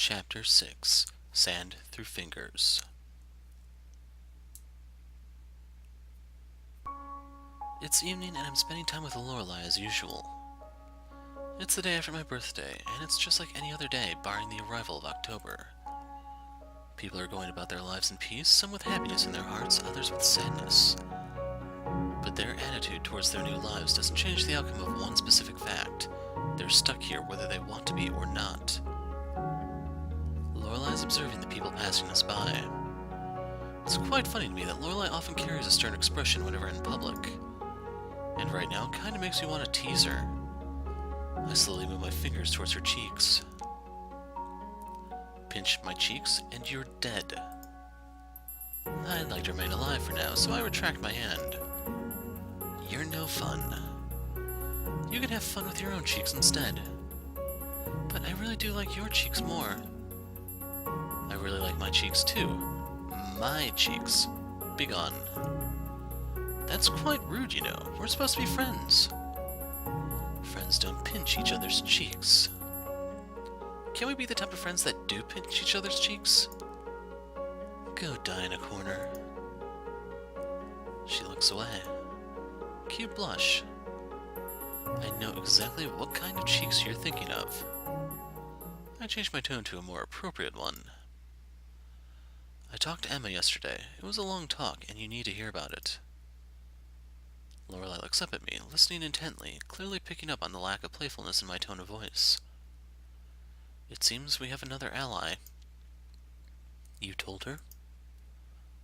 Chapter 6 Sand Through Fingers. It's evening and I'm spending time with Lorelei as usual. It's the day after my birthday, and it's just like any other day, barring the arrival of October. People are going about their lives in peace, some with happiness in their hearts, others with sadness. But their attitude towards their new lives doesn't change the outcome of one specific fact. They're stuck here whether they want to be or not. Lorelei is observing the people passing us by. It's quite funny to me that Lorelei often carries a stern expression whenever in public. And right now, it kinda makes me want to tease her. I slowly move my fingers towards her cheeks. Pinch my cheeks, and you're dead. I'd like to remain alive for now, so I retract my hand. You're no fun. You can have fun with your own cheeks instead. But I really do like your cheeks more. I really like my cheeks too. My cheeks. Begone. That's quite rude, you know. We're supposed to be friends. Friends don't pinch each other's cheeks. Can we be the type of friends that do pinch each other's cheeks? Go die in a corner. She looks away. Cute blush. I know exactly what kind of cheeks you're thinking of. I changed my tone to a more appropriate one. I talked to Emma yesterday. It was a long talk, and you need to hear about it. Lorelei looks up at me, listening intently, clearly picking up on the lack of playfulness in my tone of voice. It seems we have another ally. You told her?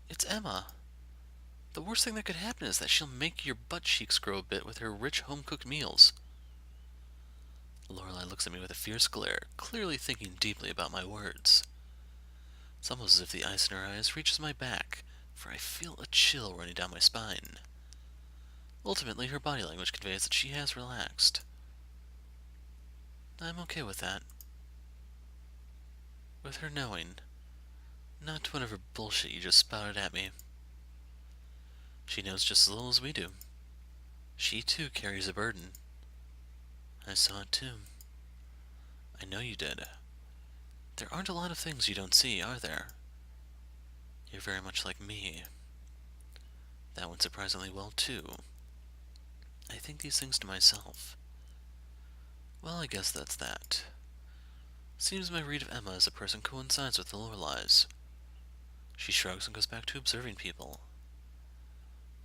It's Emma. The worst thing that could happen is that she'll make your butt cheeks grow a bit with her rich home-cooked meals. Lorelei looks at me with a fierce glare, clearly thinking deeply about my words. It's almost as if the ice in her eyes reaches my back, for I feel a chill running down my spine. Ultimately, her body language conveys that she has relaxed. I'm okay with that. With her knowing, not whatever bullshit you just spouted at me. She knows just as little as we do. She too carries a burden. I saw it too. I know you did. There aren't a lot of things you don't see, are there? You're very much like me. That went surprisingly well too. I think these things to myself. Well, I guess that's that. Seems my read of Emma as a person coincides with the Lorelei's. She shrugs and goes back to observing people.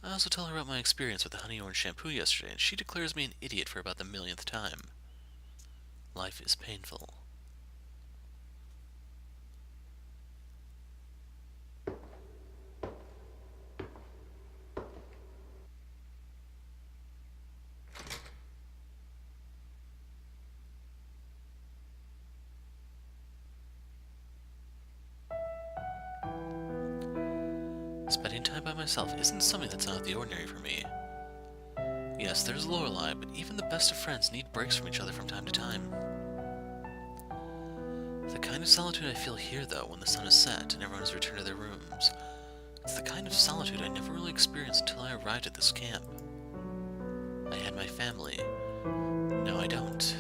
I also tell her about my experience with the honey orange shampoo yesterday, and she declares me an idiot for about the millionth time. Life is painful. Spending time by myself isn't something that's out of the ordinary for me. Yes, there's Lorelei, but even the best of friends need breaks from each other from time to time. The kind of solitude I feel here, though, when the sun is set and everyone has returned to their rooms, it's the kind of solitude I never really experienced until I arrived at this camp. I had my family. No, I don't.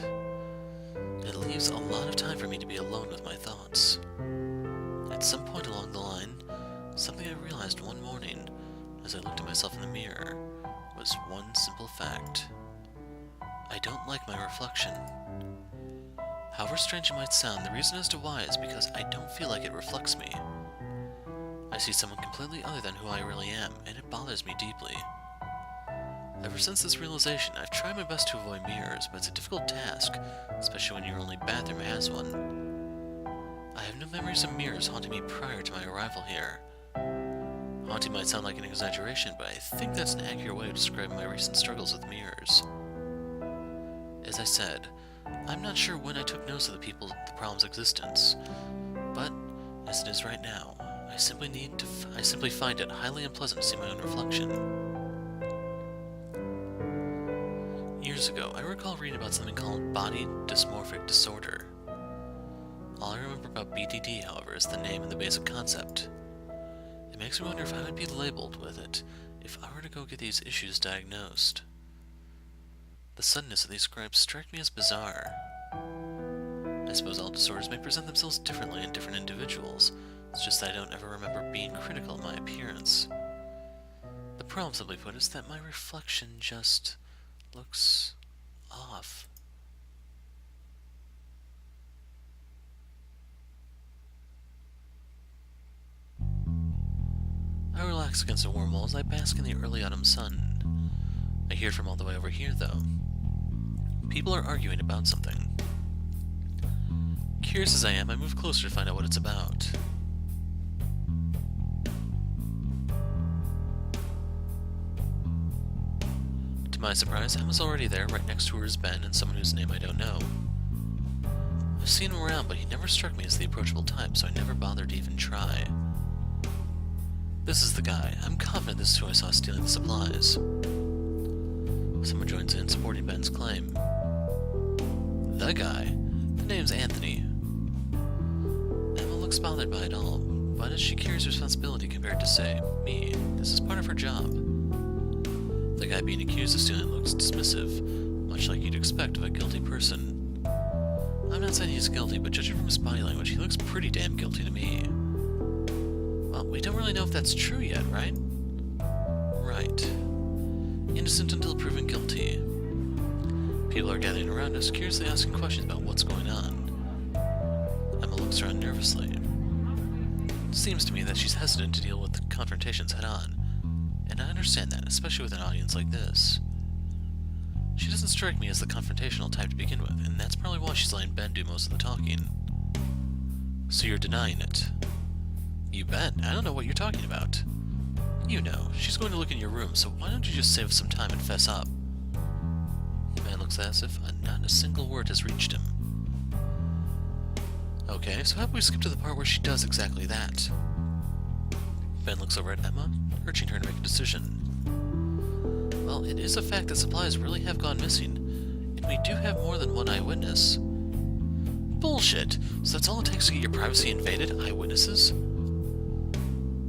It leaves a lot of time for me to be alone with my thoughts. At some point along the line, something I realized one morning, as I looked at myself in the mirror, was one simple fact. I don't like my reflection. However strange it might sound, the reason as to why is because I don't feel like it reflects me. I see someone completely other than who I really am, and it bothers me deeply. Ever since this realization, I've tried my best to avoid mirrors, but it's a difficult task, especially when your only bathroom has one. I have no memories of mirrors haunting me prior to my arrival here. Haunting might sound like an exaggeration, but I think that's an accurate way of describing my recent struggles with mirrors. As I said, I'm not sure when I took notice of the problem's existence, but as it is right now, I simply find it highly unpleasant to see my own reflection. Years ago, I recall reading about something called body dysmorphic disorder. All I remember about BDD, however, is the name and the basic concept. It makes me wonder if I would be labeled with it if I were to go get these issues diagnosed. The suddenness of these gripes struck me as bizarre. I suppose all disorders may present themselves differently in different individuals. It's just that I don't ever remember being critical of my appearance. The problem, simply put, is that my reflection just looks off. I relax against the warm wall as I bask in the early autumn sun. I hear it from all the way over here, though. People are arguing about something. Curious as I am, I move closer to find out what it's about. To my surprise, Emma's already there. Right next to her is Ben and someone whose name I don't know. I've seen him around, but he never struck me as the approachable type, so I never bothered to even try. This is the guy. I'm confident this is who I saw stealing the supplies. Someone joins in, supporting Ben's claim. The guy? The name's Anthony. Emma looks bothered by it all, but as she carries responsibility compared to, say, me, this is part of her job. The guy being accused of stealing looks dismissive, much like you'd expect of a guilty person. I'm not saying he's guilty, but judging from his body language, he looks pretty damn guilty to me. Well, we don't really know if that's true yet, right? Right. Innocent until proven guilty. People are gathering around us, curiously asking questions about what's going on. Emma looks around nervously. It seems to me that she's hesitant to deal with the confrontations head-on, and I understand that, especially with an audience like this. She doesn't strike me as the confrontational type to begin with, and that's probably why she's letting Ben do most of the talking. So you're denying it? You bet. I don't know what you're talking about. You know, she's going to look in your room, so why don't you just save some time and fess up? The man looks as if not a single word has reached him. Okay, so how about we skip to the part where she does exactly that? Ben looks over at Emma, urging her to make a decision. Well, it is a fact that supplies really have gone missing, and we do have more than one eyewitness. Bullshit! So that's all it takes to get your privacy invaded? Eyewitnesses?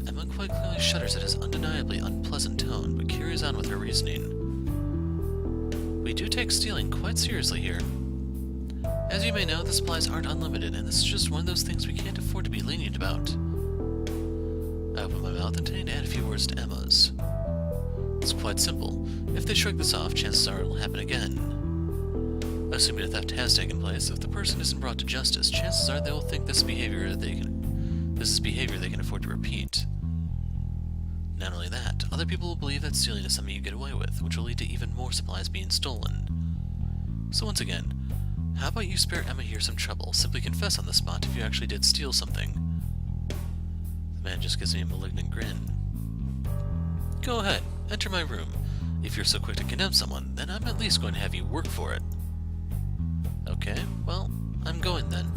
Emma quite clearly shudders at his undeniably unpleasant tone, but carries on with her reasoning. We do take stealing quite seriously here. As you may know, the supplies aren't unlimited, and this is just one of those things we can't afford to be lenient about. I open my mouth and add a few words to Emma's. It's quite simple. If they shrug this off, chances are it'll happen again. Assuming a theft has taken place, if the person isn't brought to justice, chances are they will think this is behavior they can afford to repeat. Not only that, other people will believe that stealing is something you get away with, which will lead to even more supplies being stolen. So once again, how about you spare Emma here some trouble? Simply confess on the spot if you actually did steal something. The man just gives me a malignant grin. Go ahead, enter my room. If you're so quick to condemn someone, then I'm at least going to have you work for it. Okay, well, I'm going then.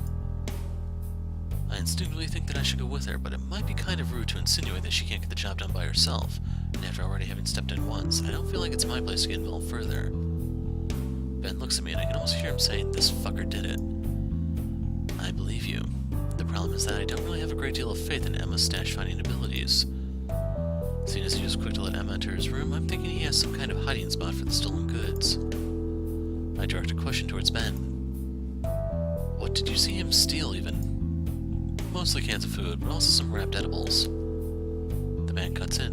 I instinctively think that I should go with her, but it might be kind of rude to insinuate that she can't get the job done by herself, and after already having stepped in once, I don't feel like it's my place to get involved further. Ben looks at me and I can almost hear him saying, "This fucker did it." I believe you. The problem is that I don't really have a great deal of faith in Emma's stash-finding abilities. Seeing as he was quick to let Emma enter his room, I'm thinking he has some kind of hiding spot for the stolen goods. I direct a question towards Ben. What did you see him steal, even? Mostly cans of food, but also some wrapped edibles. The man cuts in.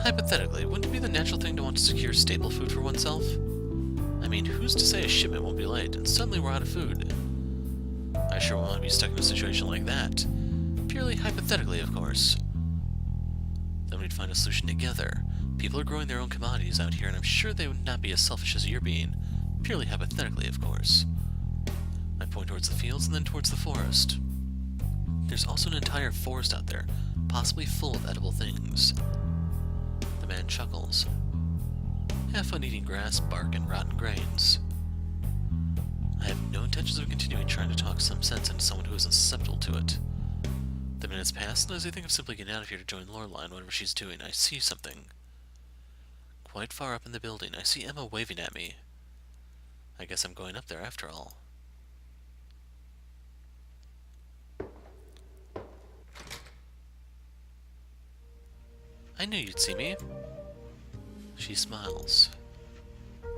Hypothetically, wouldn't it be the natural thing to want to secure staple food for oneself? I mean, who's to say a shipment won't be late, and suddenly we're out of food? I sure won't want to be stuck in a situation like that. Purely hypothetically, of course. Then we'd find a solution together. People are growing their own commodities out here, and I'm sure they would not be as selfish as you're being. Purely hypothetically, of course. I point towards the fields and then towards the forest. There's also an entire forest out there, possibly full of edible things. The man chuckles. Have fun eating grass, bark, and rotten grains. I have no intentions of continuing trying to talk some sense into someone who isn't susceptible to it. The minutes pass, and as I think of simply getting out of here to join Lorelei and whatever she's doing, I see something. Quite far up in the building, I see Emma waving at me. I guess I'm going up there after all. I knew you'd see me. She smiles.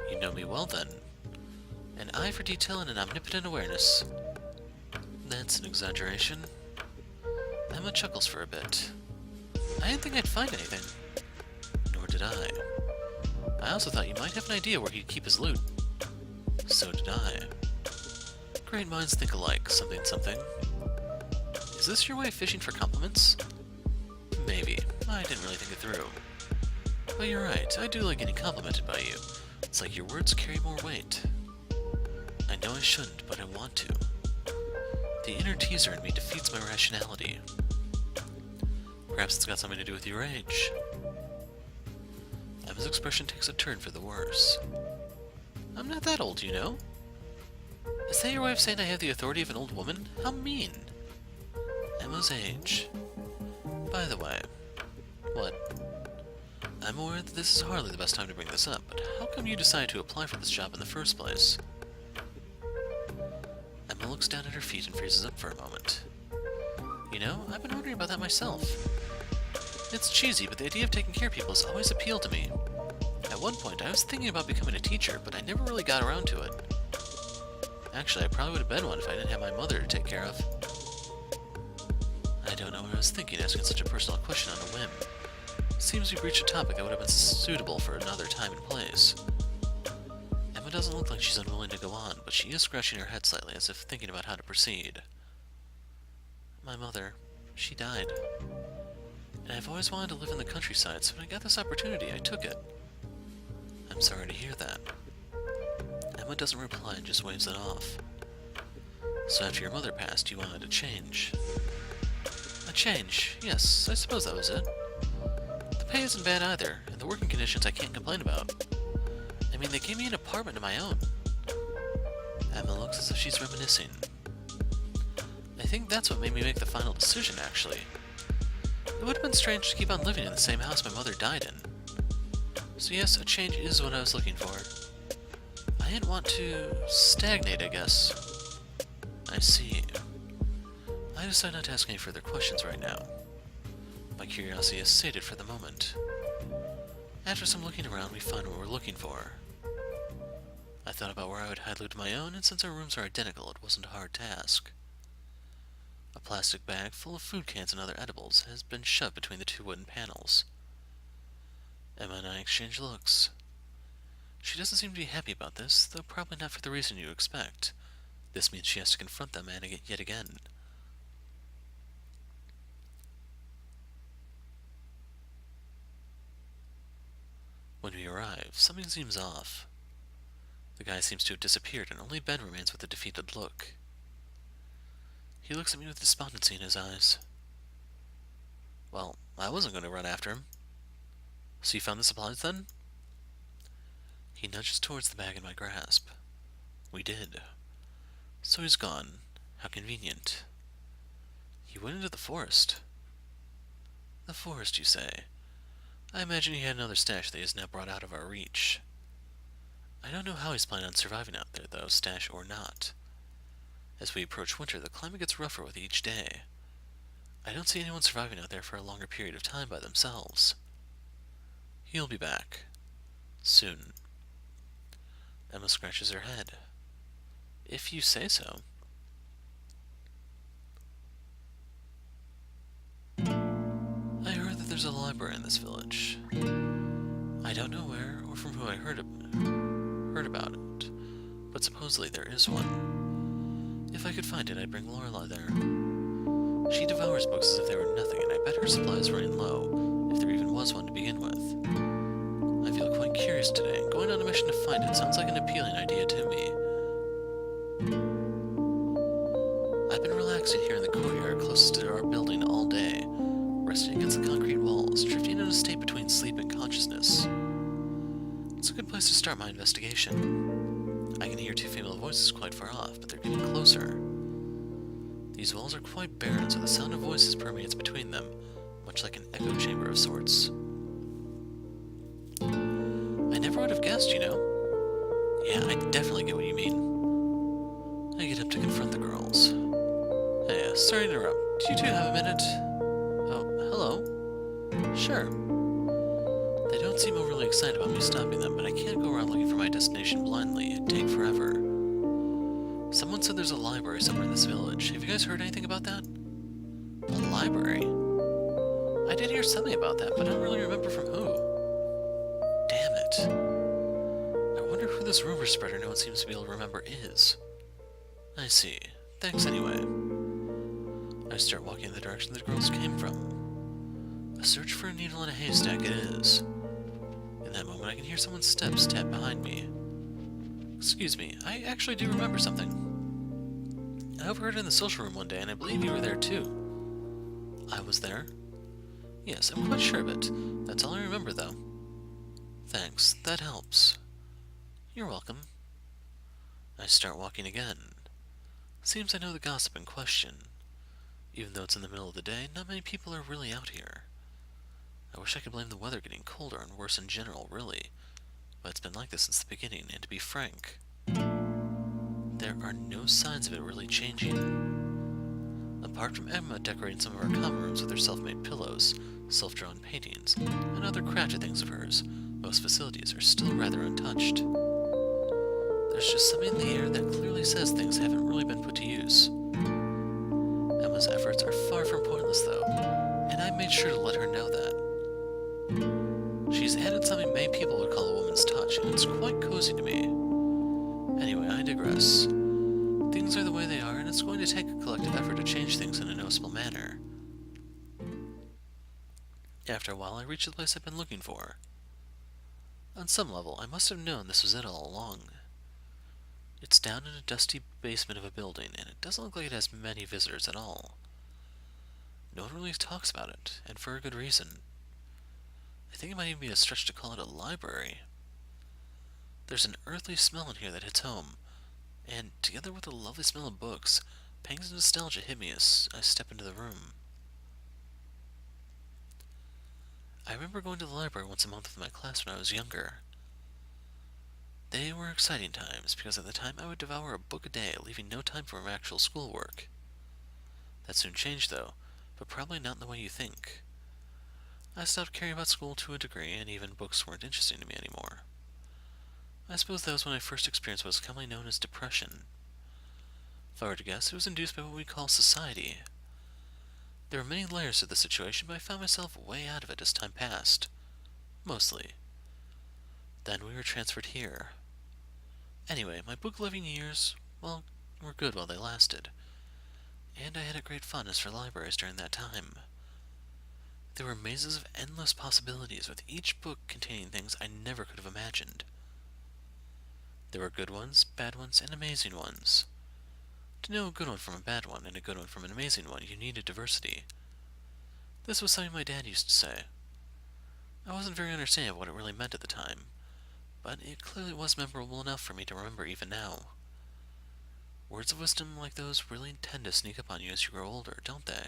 You know me well, then. An eye for detail and an omnipotent awareness. That's an exaggeration. Emma chuckles for a bit. I didn't think I'd find anything. Nor did I. I also thought you might have an idea where he'd keep his loot. So did I. Great minds think alike, something something. Is this your way of fishing for compliments? Maybe. I didn't really think it through. But you're right, I do like getting complimented by you. It's like your words carry more weight. I know I shouldn't, but I want to. The inner teaser in me defeats my rationality. Perhaps it's got something to do with your age. Emma's expression takes a turn for the worse. I'm not that old, you know. Is that your way of saying I have the authority of an old woman? How mean. Emma's age. By the way, what? I'm aware that this is hardly the best time to bring this up, but how come you decided to apply for this job in the first place? Emma looks down at her feet and freezes up for a moment. You know, I've been wondering about that myself. It's cheesy, but the idea of taking care of people has always appealed to me. At one point, I was thinking about becoming a teacher, but I never really got around to it. Actually, I probably would have been one if I didn't have my mother to take care of. I don't know what I was thinking asking such a personal question on a whim. Seems we've reached a topic that would have been suitable for another time and place. Emma doesn't look like she's unwilling to go on, but she is scratching her head slightly as if thinking about how to proceed. My mother, she died. And I've always wanted to live in the countryside, so when I got this opportunity, I took it. I'm sorry to hear that. Emma doesn't reply and just waves it off. So after your mother passed, you wanted a change. A change? Yes, I suppose that was it. The pay isn't bad either, and the working conditions I can't complain about. I mean, they gave me an apartment of my own. Emma looks as if she's reminiscing. I think that's what made me make the final decision, actually. It would have been strange to keep on living in the same house my mother died in. So yes, a change is what I was looking for. I didn't want to stagnate, I guess. I see. I decide not to ask any further questions right now. My curiosity is sated for the moment. After some looking around, we find what we're looking for. I thought about where I would hide loot of my own, and since our rooms are identical, it wasn't a hard task. A plastic bag full of food cans and other edibles has been shoved between the two wooden panels. Emma and I exchange looks. She doesn't seem to be happy about this, though probably not for the reason you expect. This means she has to confront that man yet again. When we arrive, something seems off. The guy seems to have disappeared, and only Ben remains with a defeated look. He looks at me with despondency in his eyes. Well, I wasn't going to run after him. So you found the supplies then? He nudges towards the bag in my grasp. We did. So he's gone. How convenient. He went into the forest. The forest, you say? I imagine he had another stash that he has now brought out of our reach. I don't know how he's planning on surviving out there, though, stash or not. As we approach winter, the climate gets rougher with each day. I don't see anyone surviving out there for a longer period of time by themselves. He'll be back. Soon. Emma scratches her head. If you say so. I heard that there's a library in this village. I don't know where or from who I heard about it, but supposedly there is one. If I could find it, I'd bring Lorelei there. She devours books as if they were nothing, and I bet her supply is running low, if there even was one to begin with. I feel quite curious today, and going on a mission to find it sounds like an appealing idea to me. I've been relaxing here in the courtyard closest to our building all day, resting against the concrete walls, drifting in a state between sleep and consciousness. It's a good place to start my investigation. I can hear two female voices quite far off, but they're getting closer. These walls are quite barren, so the sound of voices permeates between them, much like an echo chamber of sorts. I never would have guessed, you know? Yeah, I definitely get what you mean. I get up to confront the girls. Hey, sorry to interrupt. Do you two have a minute? Oh, hello? Sure. They don't seem overly excited about me stopping them, but I can't go around looking for my destination blindly. It'd take forever. Someone said there's a library somewhere in this village. Have you guys heard anything about that? A library? I did hear something about that, but I don't really remember from who. Damn it. I wonder who this rumor spreader no one seems to be able to remember is. I see. Thanks anyway. I start walking in the direction the girls came from. A search for a needle in a haystack it is. In that moment I can hear someone's steps tap behind me. Excuse me, I actually do remember something. I overheard it in the social room one day, and I believe you were there too. I was there? Yes, I'm quite sure of it. That's all I remember, though. Thanks, that helps. You're welcome. I start walking again. Seems I know the gossip in question. Even though it's in the middle of the day, not many people are really out here. I wish I could blame the weather getting colder and worse in general, really. But it's been like this since the beginning, and to be frank, there are no signs of it really changing. Apart from Emma decorating some of our common rooms with her self-made pillows, self-drawn paintings, and other crafted things of hers, most facilities are still rather untouched. There's just something in the air that clearly says things haven't really been put to use. Emma's efforts are far from pointless, though, and I made sure to let her know that. She's added something many people would call a woman's touch, and it's quite cozy to me. Anyway, I digress. Things are the way they are, and it's going to take a collective effort to change things in a noticeable manner. After a while, I reach the place I've been looking for. On some level, I must have known this was it all along. It's down in a dusty basement of a building, and it doesn't look like it has many visitors at all. No one really talks about it, and for a good reason. I think it might even be a stretch to call it a library. There's an earthly smell in here that hits home, and together with the lovely smell of books, pangs of nostalgia hit me as I step into the room. I remember going to the library once a month with my class when I was younger. They were exciting times, because at the time I would devour a book a day, leaving no time for actual schoolwork. That soon changed, though, but probably not in the way you think. I stopped caring about school to a degree, and even books weren't interesting to me anymore. I suppose that was when I first experienced what is commonly known as depression. If I were to guess, it was induced by what we call society. There were many layers to the situation, but I found myself way out of it as time passed. Mostly. Then we were transferred here. Anyway, my book-loving years, well, were good while they lasted. And I had a great fondness for libraries during that time. There were mazes of endless possibilities, with each book containing things I never could have imagined. There were good ones, bad ones, and amazing ones. To know a good one from a bad one, and a good one from an amazing one, you needed diversity. This was something my dad used to say. I wasn't very understanding of what it really meant at the time, but it clearly was memorable enough for me to remember even now. Words of wisdom like those really tend to sneak up on you as you grow older, don't they?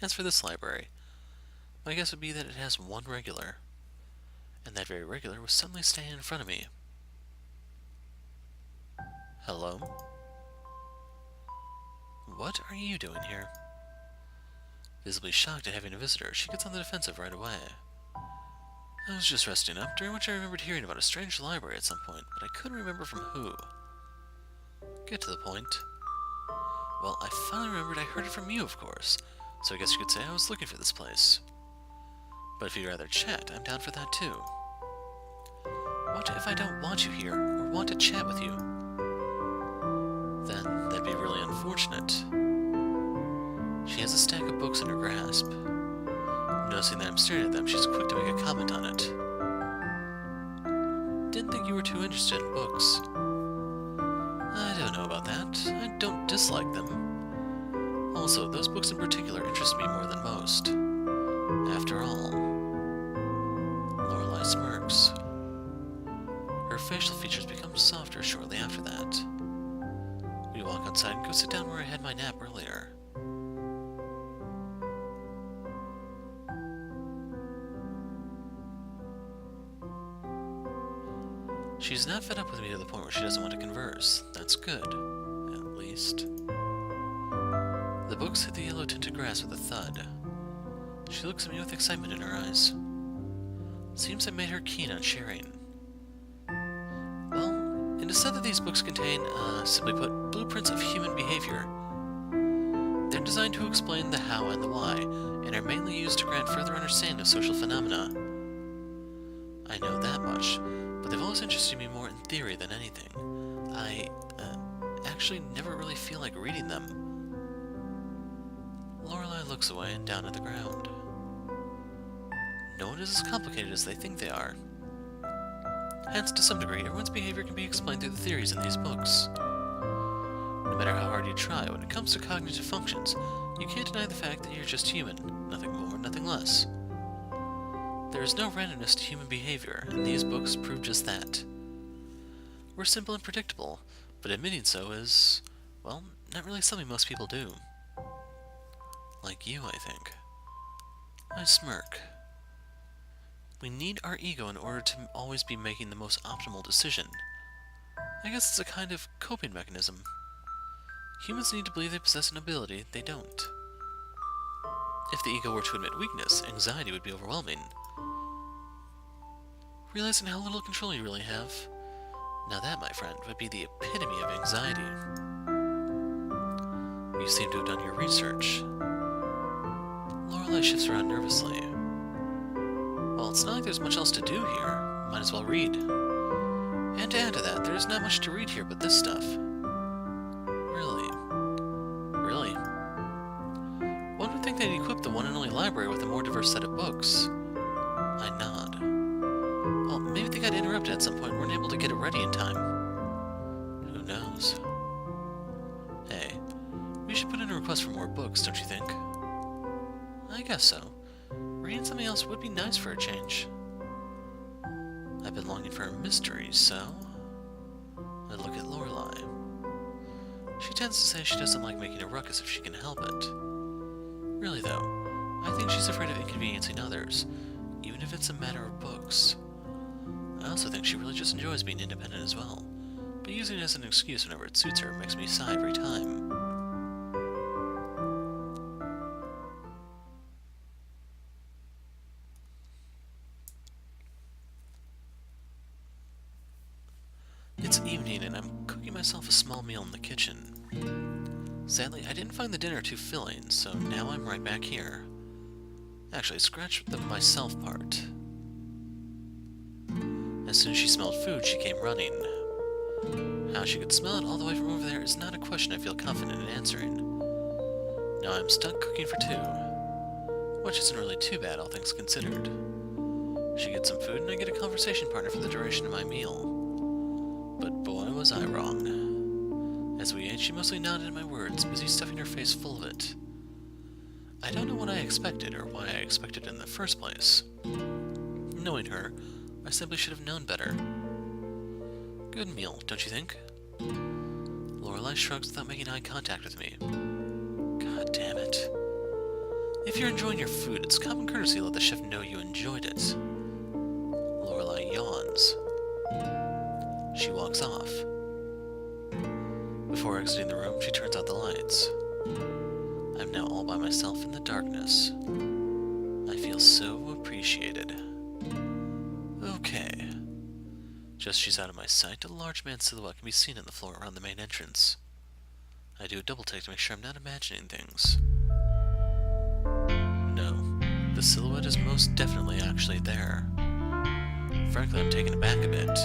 As for this library, my guess would be that it has one regular, and that very regular was suddenly standing in front of me. Hello? What are you doing here? Visibly shocked at having a visitor, she gets on the defensive right away. I was just resting up, during which I remembered hearing about a strange library at some point, but I couldn't remember from who. Get to the point. Well, I finally remembered I heard it from you, of course, so I guess you could say I was looking for this place. But if you'd rather chat, I'm down for that too. What if I don't want you here, or want to chat with you? Then, that'd be really unfortunate. She has a stack of books in her grasp. Noticing that I'm staring at them, she's quick to make a comment on it. Didn't think you were too interested in books. I don't know about that. I don't dislike them. Also, those books in particular interest me more than most. After all, Lorelei smirks. Her facial features become softer shortly after that. We walk outside and go sit down where I had my nap earlier. She's not fed up with me to the point where she doesn't want to converse. That's good, at least. The books hit the yellow-tinted grass with a thud. She looks at me with excitement in her eyes. Seems I made her keen on sharing. Well, in is said that these books contain, simply put, blueprints of human behavior. They're designed to explain the how and the why, and are mainly used to grant further understanding of social phenomena. I know that much, but they've always interested me more in theory than anything. I, actually never really feel like reading them. Lorelei looks away and down at the ground. No one is as complicated as they think they are. Hence, to some degree, everyone's behavior can be explained through the theories in these books. No matter how hard you try, when it comes to cognitive functions, you can't deny the fact that you're just human, nothing more, nothing less. There is no randomness to human behavior, and these books prove just that. We're simple and predictable, but admitting so is, well, not really something most people do. Like you, I think. I smirk. We need our ego in order to always be making the most optimal decision. I guess it's a kind of coping mechanism. Humans need to believe they possess an ability they don't. If the ego were to admit weakness, anxiety would be overwhelming. Realizing how little control you really have, now that, my friend, would be the epitome of anxiety. You seem to have done your research. Lorelei shifts around nervously. Well, it's not like there's much else to do here. Might as well read. And to add to that, there's not much to read here but this stuff. Really? Really? One would think they'd equip the one and only library with a more diverse set of books. I nod. Well, maybe they got interrupted at some point and weren't able to get it ready in time. Who knows? Hey, we should put in a request for more books, don't you think? I guess so. Reading something else would be nice for a change. I've been longing for a mystery, so I look at Lorelei. She tends to say she doesn't like making a ruckus if she can help it. Really though, I think she's afraid of inconveniencing others, even if it's a matter of books. I also think she really just enjoys being independent as well, but using it as an excuse whenever it suits her makes me sigh every time. It's evening and I'm cooking myself a small meal in the kitchen. Sadly, I didn't find the dinner too filling, so now I'm right back here. Actually, scratch the myself part. As soon as she smelled food, she came running. How she could smell it all the way from over there is not a question I feel confident in answering. Now I'm stuck cooking for two, which isn't really too bad, all things considered. She gets some food and I get a conversation partner for the duration of my meal. But boy was I wrong. As we ate, she mostly nodded at my words, busy stuffing her face full of it. I don't know what I expected, or why I expected it in the first place. Knowing her, I simply should have known better. Good meal, don't you think? Lorelei shrugs without making eye contact with me. God damn it. If you're enjoying your food, it's common courtesy to let the chef know you enjoyed it. Lorelei yawns. She walks off. Before exiting the room, she turns out the lights. I'm now all by myself in the darkness. I feel so appreciated. Okay. Just as she's out of my sight, a large man's silhouette can be seen on the floor around the main entrance. I do a double take to make sure I'm not imagining things. No, the silhouette is most definitely actually there. Frankly, I'm taken aback a bit.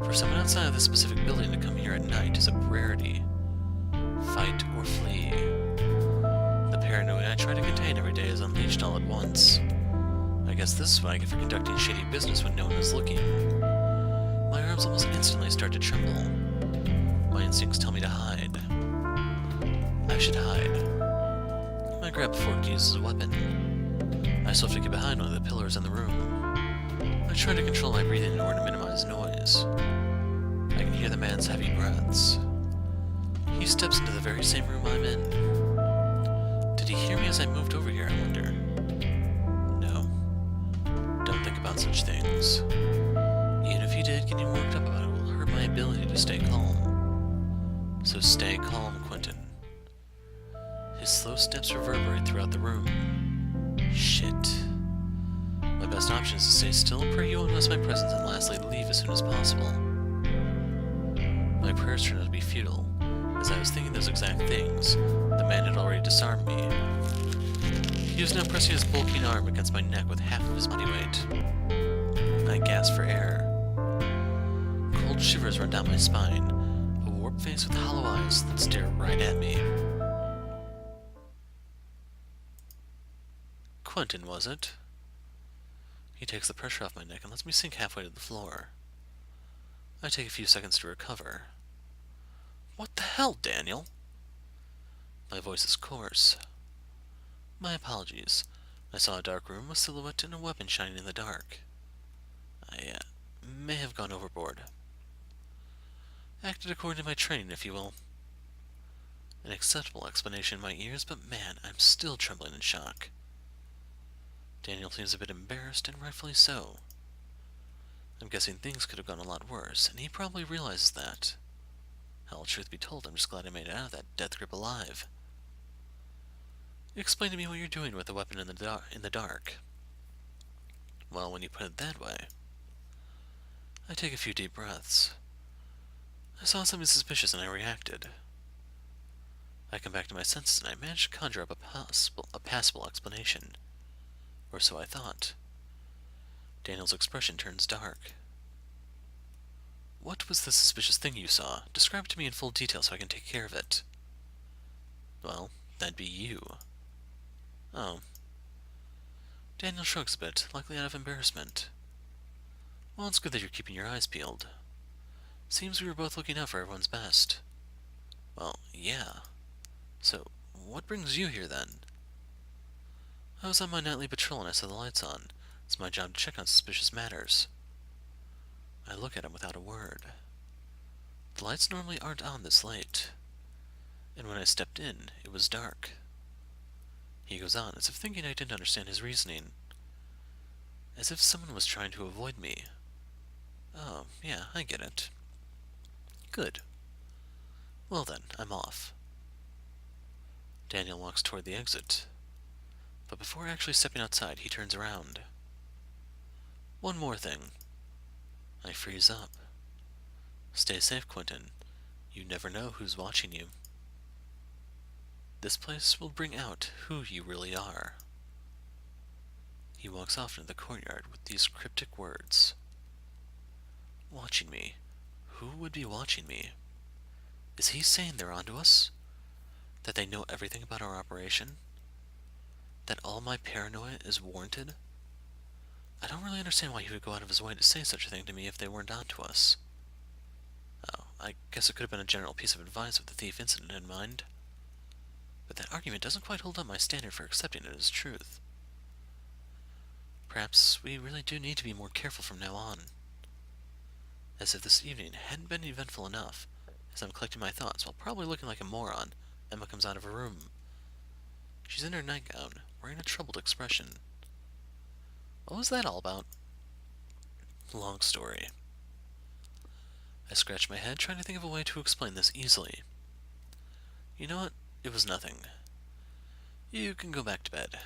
For someone outside of this specific building to come here at night is a rarity. Fight or flee. The paranoia I try to contain every day is unleashed all at once. I guess this is what I get for conducting shady business when no one is looking. My arms almost instantly start to tremble. My instincts tell me to hide. I should hide. I grab a fork to use as a weapon. I still have to get behind one of the pillars in the room. I try to control my breathing in order to minimize noise. I can hear the man's heavy breaths. He steps into the very same room I'm in. Did he hear me as I moved over here, I wonder? No. Don't think about such things. Even if he did, getting worked up about it will hurt my ability to stay calm. So stay calm, Quentin. His slow steps reverberate throughout the room. Shit. My best option is to stay still, pray you won't notice my presence, and lastly, leave as soon as possible. My prayers turned out to be futile. As I was thinking those exact things, the man had already disarmed me. He was now pressing his bulking arm against my neck with half of his body weight. I gasped for air. Cold shivers run down my spine, a warped face with hollow eyes that stare right at me. Quentin, was it? He takes the pressure off my neck and lets me sink halfway to the floor. I take a few seconds to recover. What the hell, Daniel? My voice is coarse. My apologies. I saw a dark room, a silhouette, and a weapon shining in the dark. I may have gone overboard. Acted according to my training, if you will. An acceptable explanation in my ears, but man, I'm still trembling in shock. Daniel seems a bit embarrassed, and rightfully so. I'm guessing things could have gone a lot worse, and he probably realizes that. Hell, truth be told, I'm just glad I made it out of that death grip alive. Explain to me what you're doing with the weapon in the dark. Well, when you put it that way. I take a few deep breaths. I saw something suspicious and I reacted. I come back to my senses and I manage to conjure up a passable explanation. Or so I thought. Daniel's expression turns dark. What was the suspicious thing you saw? Describe it to me in full detail so I can take care of it. Well, that'd be you. Oh. Daniel shrugs a bit, likely out of embarrassment. Well, it's good that you're keeping your eyes peeled. Seems we were both looking out for everyone's best. Well, yeah. So, what brings you here then? I was on my nightly patrol and I saw the lights on. It's my job to check on suspicious matters. I look at him without a word. The lights normally aren't on this late. And when I stepped in, it was dark. He goes on, as if thinking I didn't understand his reasoning. As if someone was trying to avoid me. Oh, yeah, I get it. Good. Well then, I'm off. Daniel walks toward the exit. But before actually stepping outside, he turns around. One more thing. I freeze up. Stay safe, Quentin. You never know who's watching you. This place will bring out who you really are. He walks off into the courtyard with these cryptic words. Watching me. Who would be watching me? Is he saying they're onto us? That they know everything about our operation? That all my paranoia is warranted? I don't really understand why he would go out of his way to say such a thing to me if they weren't onto us. Oh, I guess it could have been a general piece of advice with the thief incident in mind. But that argument doesn't quite hold up my standard for accepting it as truth. Perhaps we really do need to be more careful from now on. As if this evening hadn't been eventful enough, as I'm collecting my thoughts while probably looking like a moron, Emma comes out of her room. She's in her nightgown, wearing a troubled expression. What was that all about? Long story. I scratch my head, trying to think of a way to explain this easily. You know what? It was nothing. You can go back to bed.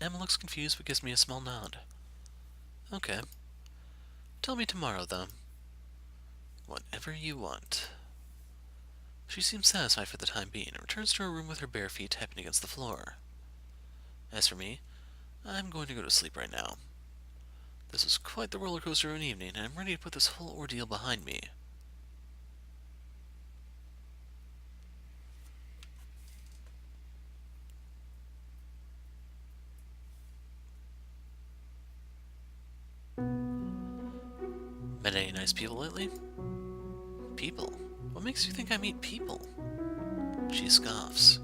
Emma looks confused but gives me a small nod. Okay. Tell me tomorrow, though. Whatever you want. She seems satisfied for the time being and returns to her room with her bare feet tapping against the floor. As for me, I'm going to go to sleep right now. This was quite the roller coaster of an evening, and I'm ready to put this whole ordeal behind me. Met any nice people lately? People? What makes you think I meet people? She scoffs.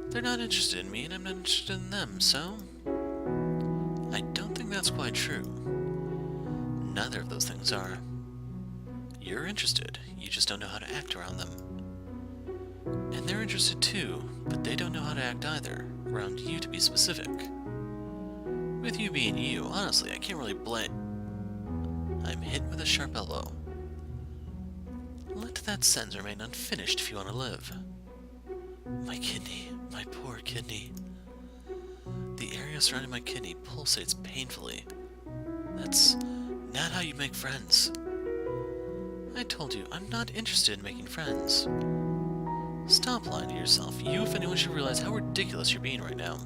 They're not interested in me, and I'm not interested in them, so... I don't think that's quite true. Neither of those things are. You're interested, you just don't know how to act around them. And they're interested too, but they don't know how to act either, around you to be specific. With you being you, honestly, I can't really blame... I'm hit with a sharp elbow. Let that sentence remain unfinished if you want to live. My kidney, my poor kidney. The area surrounding my kidney pulsates painfully. That's not how you make friends. I told you, I'm not interested in making friends. Stop lying to yourself. You, if anyone, should realize how ridiculous you're being right now.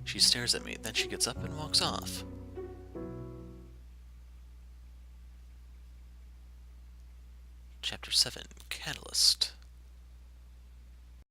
She stares at me, then she gets up and walks off. Chapter 7, Catalyst.